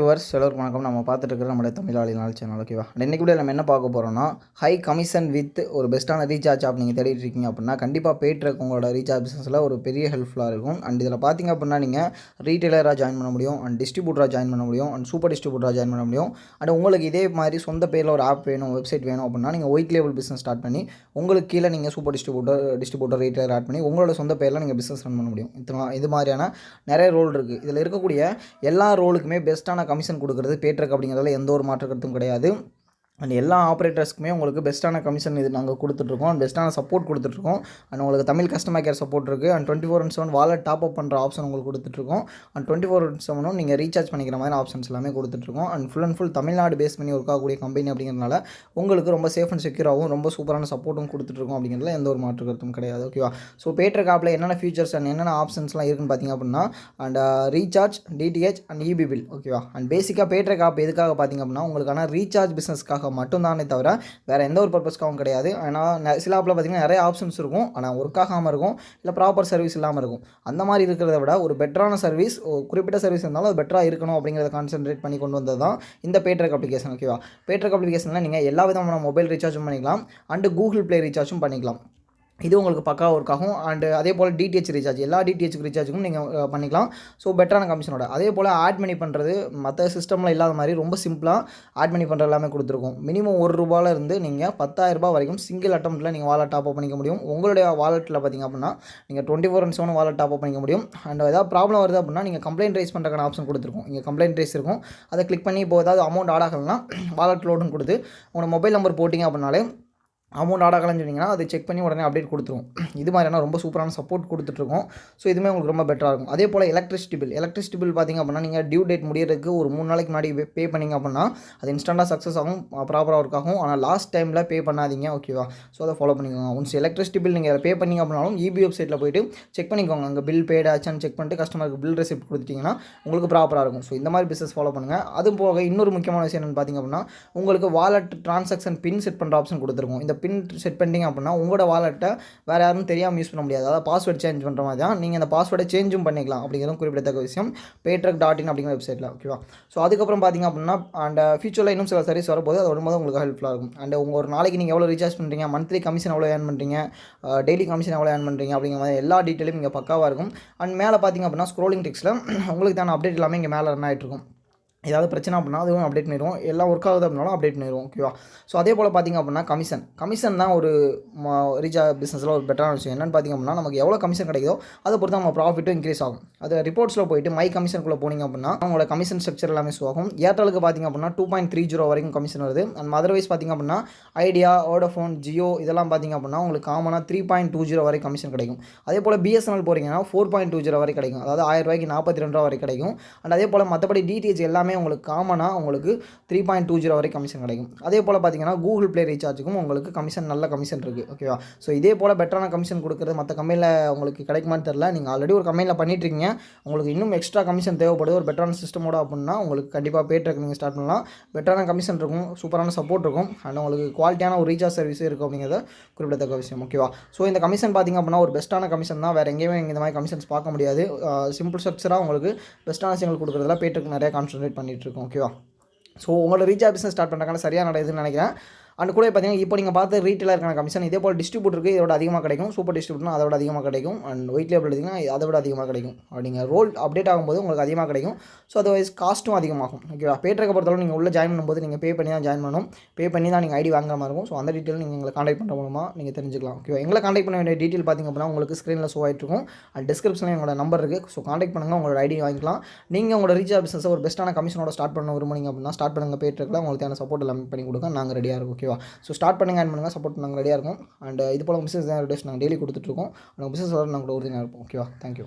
Viewers எல்லோருக்கும் வணக்கம். நம்ம பார்த்துட்டு இருக்கிற நம்மளுடைய தமிழ் நாள் சேனல். ஓகேவா, இன்றைக்கி கூட நம்ம என்ன பார்க்க போகிறோம்னா, ஹை கமிஷன் வித் ஒரு பெஸ்ட்டான ரீசார்ஜ் ஆப் நீங்கள் தேடிட்டு இருக்கீங்க அப்படின்னா கண்டிப்பாக PAYTRUCK உங்களோட ரீசார்ஜ் பிஸ்னஸில் ஒரு பெரிய ஹெல்ப்ஃபுல்லாக இருக்கும். அண்ட் இதில் பார்த்திங்க அப்படின்னா நீங்கள் ரீட்டெயிலராக ஜாயின் பண்ண முடியும், அண்ட் டிஸ்ட்ரிபியூட்டராக ஜாயின் பண்ண முடியும், அண்ட் சூப்பர் டிஸ்ட்ரிபியூட்டராக ஜாயின் பண்ண முடியும். அண்ட் உங்களுக்கு இதே மாதிரி சொந்த பேரில் ஒரு ஆப் வேணும், வெப்சைட் வேணும் அப்படின்னா நீங்கள் ஒயிட் லேபிள் பிஸ்னஸ் ஸ்டார்ட் பண்ணி உங்களுக்கு கீழே நீங்கள் சூப்பர் டிஸ்ட்ரிபியூட்டர் ரீட்டெயிலர் ஆட் பண்ணி உங்களோட சொந்த பேரில் நீங்கள் பிஸ்னஸ் ரன் பண்ண முடியும். இது மாதிரியான நிறைய ரோல் இருக்குது. இதில் இருக்கக்கூடிய எல்லா ரோலுக்குமே பெஸ்ட்டான கமிஷன் கொடுக்குறது PAYTRUCK அப்படிங்கிறதுல எந்த ஒரு மாற்று கருத்தும் கிடையாது. அண்ட் எல்லா ஆப்ரேட்டர்ஸ்க்குமே உங்களுக்கு பெஸ்ட்டான கமிஷன் இது நாங்கள் கொடுத்துட்ருக்கோம், அண்ட் பெஸ்ட்டான சப்போர்ட் கொடுத்துட்ருக்கோம். அண்ட் உங்களுக்கு தமிழ் கஸ்டமர் கேர் சப்போர்ட் இருக்குது. அண்ட் 24/7 வாலெட் டாப் அப் பண்ணுற ஆப்ஷன் உங்களுக்கு கொடுத்துட்ருக்கோம். அண்ட் 24/7 நீங்கள் ரீசார்ஜ் பண்ணிக்கிற மாதிரி ஆப்ஷன்ஸ் எல்லாமே கொடுத்துட்ருக்கோம். அண்ட் ஃபுல் தமிழ்நாடு பேஸ் பண்ணி ஒர்க் ஆகக்கூடிய கம்பெனி அப்படிங்கிறதுனால உங்களுக்கு ரொம்ப சேஃப் அண்ட் செக்யூராகவும் ரொம்ப சூப்பரான சப்போர்ட்டும் கொடுத்துட்ருக்கோம். அப்படிங்கிறதுல எந்த ஒரு மாற்று கருத்தும் கிடையாது. ஓகேவா, ஸோ PAYTRUCK ஆப்பில் என்னென்ன ஃபீச்சர்ஸ் அண்ட் என்னென்ன ஆப்ஷன்ஸ்லாம் இருக்குன்னு பார்த்தீங்க அப்படின்னா, and recharge, DTH and EB bill. ஓகேவா, அண்ட் பேசிக்காக PAYTRUCK ஆப் எதுக்காக பார்த்தீங்க அப்படின்னா உங்களுக்கான ரீசார்ஜ் பிஸ்னஸ்க்காக மட்டும்தானே தவிர வேறு எந்த ஒரு பர்பஸ்க்காகவும் கிடையாது. ஆனால் சில ஆப்பில் பார்த்திங்கன்னா நிறைய ஆப்ஷன்ஸ் இருக்கும், ஆனால் ஒர்க் ஆகாமல் இருக்கும், இல்லை ப்ராப்பர் சர்வீஸ் இல்லாமல் இருக்கும். அந்த மாதிரி இருக்கிறத விட ஒரு பெட்டரான சர்வீஸ், குறிப்பிட்ட சர்வீஸ் இருந்தாலும் அது பெட்டராக இருக்கணும் அப்படிங்கிறத கான்சென்ட்ரேட் பண்ணி கொண்டு வந்தது தான் இந்த PAYTRUCK அப்ளிகேஷன். ஓகேவா, PAYTRUCK அப்ளிகேஷனில் நீங்கள் எல்லா விதமான மொபைல் ரீசார்ஜும் பண்ணிக்கலாம், அண்டு கூகுள் ப்ளே ரீசார்ஜும் பண்ணிக்கலாம். இது உங்களுக்கு பக்கா ஒர்க் ஆகும். அண்டு அதே போல் DTH ரீசார்ஜ், எல்லா DTH ரீசார்ஜுக்கும் நீங்கள் பண்ணிக்கலாம். ஸோ பெட்டரான கமிஷனோட. அதே போல் ஆட் மணி பண்ணுறது மற்ற சிஸ்டமில் இல்லாத மாதிரி ரொம்ப சிம்பிளாக ஆட் மணி பண்ணுற எல்லாமே கொடுத்துருக்கோம். மினிமம் ₹1 இருந்து நீங்கள் ₹10,000 வரைக்கும் சிங்கிள் அட்டம்ப்ட்டில் நீங்கள் வாலெட் டாப் அப் பண்ணிக்க முடியும். உங்களுடைய வாலெட்டில் பார்த்திங்க அப்படின்னா நீங்கள் 24/7 வாலெட் டாப் அப் பண்ணிக்க முடியும். அண்ட் ஏதாவது ப்ராப்ளம் வருது அப்படின்னா நீங்கள் கம்ப்ளைண்ட் ரைஸ் பண்ணுறதுக்கான ஆப்ஷன் கொடுத்துருக்கோம். இங்கே கம்ப்ளைண்ட் ரைஸ் இருக்கும், அதை கிளிக் பண்ணி இப்போ ஏதாவது அமௌண்ட் ஆட் ஆகலைன்னா வாலெட் லோடுன்னு கொடுத்து உங்களோட மொபைல் நம்பர் போட்டிங்க அப்படின்னாலே அமௌண்ட் ஆட் ஆகலன்னு சொன்னீங்கன்னா அதை செக் பண்ணி உடனே அப்டேட் கொடுத்துரும். இது மாதிரியான ரொம்ப சூப்பரான சப்போர்ட் கொடுத்துட்ருக்கோம். ஸோ இதுவுமே உங்களுக்கு ரொம்ப பெட்டராக இருக்கும். அதே போல் எலக்ட்ரிசிட்டி பில் பார்த்திங்க அப்படின்னா நீங்கள் டியூ டேட் முடியறதுக்கு ஒரு 3 நாளைக்கு முன்னாடி பே பண்ணிங்க அப்படின்னா அது இன்ஸ்டண்ட்டாக சக்ஸஸ் ஆகும், ப்ராப்பராக ஒர்க் ஆகும். ஆனால் லாஸ்ட் டைமில் பே பண்ணாதீங்க. ஓகேவா, ஸோ அதை ஃபாலோ பண்ணிக்கோங்க. ஒன்ஸ் எலக்ட்ரிசிட்டி பில் நீங்கள் பே பண்ணிங்க அப்படின்னாலும் EB வெப்சைட்டில் போய்ட்டு செக் பண்ணிக்கோங்க. அங்கே பில் பேட் ஆச்சான்னு செக் பண்ணிட்டு கஸ்டமருக்கு பில் ரெசிப்ட் கொடுத்துட்டிங்கன்னா உங்களுக்கு ப்ராப்பராக இருக்கும். ஸோ இந்த மாதிரி பிஸ்னஸ் ஃபாலோ பண்ணுங்கள். அது போக இன்னொரு முக்கியமான விஷயம் என்னென்னு பார்த்திங்க அப்படின்னா உங்களுக்கு வாலெட் ட்ரான்சாக்ஷன் பின் செட் பண்ணுற ஆப்ஷன் கொடுத்துருக்கோம். இந்த பின் செட் பண்ணி அப்படின்னா உங்களோட வாலெட்டை வேறு யாரும் தெரியாமல் யூஸ் பண்ண முடியாது. அதாவது பாஸ்வேர்டு சேஞ்ச் பண்ணுற மாதிரி தான் நீங்கள் அந்த பாஸ்வேர்டை சேஞ்சும் பண்ணிக்கலாம். அப்படிங்கிறதும் குறிப்பிடத்தக்க விஷயம் PAYTRUCK.in அப்படிங்கிற வெப்சைட்டில். ஓகேவா, ஸோ அதுக்கப்புறம் பார்த்திங்க அப்படின்னா அண்ட் ஃபியூச்சரில் இன்னும் சில சர்வீஸ் வரும்போது அது வரும்போது உங்களுக்கு ஹெல்ப்ஃபுல்லாக இருக்கும். அண்ட் உங்கள் ஒரு நாளைக்கு நீங்கள் எவ்வளோ ரீசார்ஜ் பண்ணுறீங்க, மந்த்லி கமிஷன் எவ்வளோ ஏர்ன் பண்ணுறீங்க, டெய்லி கமிஷன் எவ்வளோ ஏர்ன் பண்ணுறீங்க அப்படிங்கிற மாதிரி எல்லா டீட்டெயிலும் இங்கே பக்காவாக இருக்கும். அண்ட் மேலே பார்த்திங்க அப்படின்னா ஸ்க்ரோலிங் டெக்ஸ்ட்டில் உங்களுக்கு தான அப்டேட் எல்லாமே இங்கே மேலே ரன் ஆகிட்டு இருக்கும். ஏதாவது பிரச்சனை அப்படின்னா அதுவும் அப்டேட் பண்ணிடுவோம். எல்லாம் ஒர்க் ஆகுது அப்படின்னாலும் அப்டேட் பண்ணிடுவோம். ஓகேவா, ஸோ அதே போல் பார்த்திங்க அப்படின்னா கமிஷன் தான் ஒரு ரீசார்ஜ் பிஸ்னஸில் ஒரு பெட்டரான விஷயம். என்னென்னு பார்த்திங்க அப்படின்னா நமக்கு எவ்வளோ கமிஷன் கிடைக்குதோ அதை பொறுத்து நம்ம ப்ராஃபிட்டும் இன்க்ரீஸ் ஆகும். அது ரிப்போர்ட்ஸில் போய்ட்டு மை கமிஷனுக்குள்ளே போனீங்க அப்படின்னா அவங்களோட கமிஷன் ஸ்ட்ரக்சர் எல்லாமே ஷோ ஆகும். ஏர்டெலுக்கு பார்த்திங்க அப்படின்னா 2.30 வரைக்கும் கமிஷன் வருது. அண்ட் அதர்வைஸ் பார்த்திங்க அப்படின்னா ஐடியா, வோடஃபோன், ஜியோ இதெல்லாம் பார்த்திங்க அப்படின்னா உங்களுக்கு காமனாக 3.20 வரை கமிஷன் கிடைக்கும். அதே போல் BSNL போகிறீங்கன்னா 4.20 வரை கிடைக்கும். அதாவது ₹1000 ₹42 வரை கிடைக்கும். அண்ட் அதே போல் மற்றபடி DTH எல்லாமே உங்களுக்கு காமனாக உங்களுக்கு 3.20 வரை கமிஷன் கிடைக்கும். அதே போல் பார்த்தீங்கன்னா கூகுள் ப்ளே ரீசார்ஜுக்கும் உங்களுக்கு கமிஷன் நல்ல கமிஷன் இருக்குது. ஓகேவா, ஸோ இதே போல் பெட்டரான கமிஷன் கொடுக்குறது மற்ற கம்பெனியில் உங்களுக்கு கிடைக்குமான்னு தெரில. நீங்கள் ஆல்ரெடி ஒரு கம்பெனியில் பண்ணிட்டுருக்கீங்க, உங்களுக்கு இன்னும் எக்ஸ்ட்ரா கமிஷன் தேவைப்படுது ஒரு பெட்டரான சிஸ்டமோட அப்படின்னா உங்களுக்கு கண்டிப்பாக PAYTRUCK நீங்கள் ஸ்டார்ட் பண்ணலாம். பெட்டரான கமிஷன் இருக்கும், சூப்பரான சப்போர்ட் இருக்கும், அண்ட் உங்களுக்கு குவாலிட்டியான ஒரு ரீசார்ஜ் சர்வீஸ் இருக்கும். அப்படிங்கிறத குறிப்பிடத்தக்க விஷயம். ஓகேவா, ஸோ இந்த கமிஷன் பார்த்திங்க அப்படின்னா ஒரு பெஸ்ட்டான கமிஷன் தான். வேறு எங்கேயுமே இந்த மாதிரி கமிஷன்ஸ் பார்க்க முடியாது. சிம்பிள் ஸ்ட்ரக்சராக உங்களுக்கு பெஸ்ட்டான விஷயங்கள் கொடுக்குறதுல PAYTRUCK நிறையா கான்சன்ட்ரேட் பண்ணிகிட்ருக்கோம். ஓகேவா, ஸோ உங்களோட ரீசார்ஜ் பிஸ்னஸ் ஸ்டார்ட் பண்ணுறதுக்கான சரியான நடக்குதுன்னு நினைக்கிறேன். அண்ட் கூட பார்த்தீங்கன்னா இப்போ நீங்கள் பார்த்து ரீட்டெயிலருக்கான கமிஷன் இதே போல் டிஸ்ட்ரிபியூட்டருக்கு இதோட அதிகமாக கிடைக்கும், சூப்பர் டிஸ்ட்ரிபியூட்டர்னா அதோட அதிகமாக கிடைக்கும், அண்ட் ஒயிட் லேபிள் எடுத்திங்கன்னா அதை விட அதிகமாக கிடைக்கும். நீங்கள் ரோல் அப்டேட் ஆகும்போது உங்களுக்கு அதிகமாக கிடைக்கும். ஸோ அதர்வைஸ் காஸ்ட்டும் அதிகமாகும். ஓகேவா, PAYTRUCK பொறுத்தவரை நீங்கள் உள்ள ஜாயின் பண்ணும்போது நீங்கள் பே பண்ணி தான் ஜாயின் பண்ணணும். பே பண்ணி தான் நீங்கள் ஐடி வாங்குற மாதிரி இருக்கும். ஸோ அந்த டீட்டெயில் நீங்கள் எங்களை கான்டாக்ட் பண்ணுற மூலமாக நீங்கள் தெரிஞ்சுக்கலாம். ஓகேவா, எங்களை கான்டாக்ட் பண்ண வேண்டிய டீட்டெயில் பார்த்திங்க அப்படின்னா உங்களுக்கு ஸ்க்ரீனில் ஷோ ஆகிட்டு இருக்கும். அண்ட் டிஸ்கிரிப்ஷனில் எங்களோட நம்பர் இருக்குது. ஸோ கான்டாக்ட் பண்ணுங்கள், உங்களோட ஐடி வாங்கிக்கலாம். நீங்கள் உங்களோட ரீசார்ஜ் பிஸ்னஸை ஒரு பெஸ்ட்டான கமிஷனோட ஸ்டார்ட் பண்ண விரும்புனீங்க அப்படின்னா ஸ்டார்ட் பண்ணுங்கள். PAYTRUCKல உங்களுக்கு தேவையான சப்போர்ட் எல்லாமே பண்ணி கொடுக்க நாங்கள் ரெடியாக இருக்கும். ஓகேவா, ஸோ ஸ்டார்ட் பண்ணுங்கள், சப்போர்ட் நாங்கள் ரெடியாக இருக்கும். அண்ட் இது போல் பிஸ்னஸ் நாங்கள் டெய்லி கொடுத்துட்ருக்கோம். நாங்கள் பிஸ்னஸ் நாங்கள் உறுதியாக இருப்போம். ஓகேவா, தேங்க்யூ.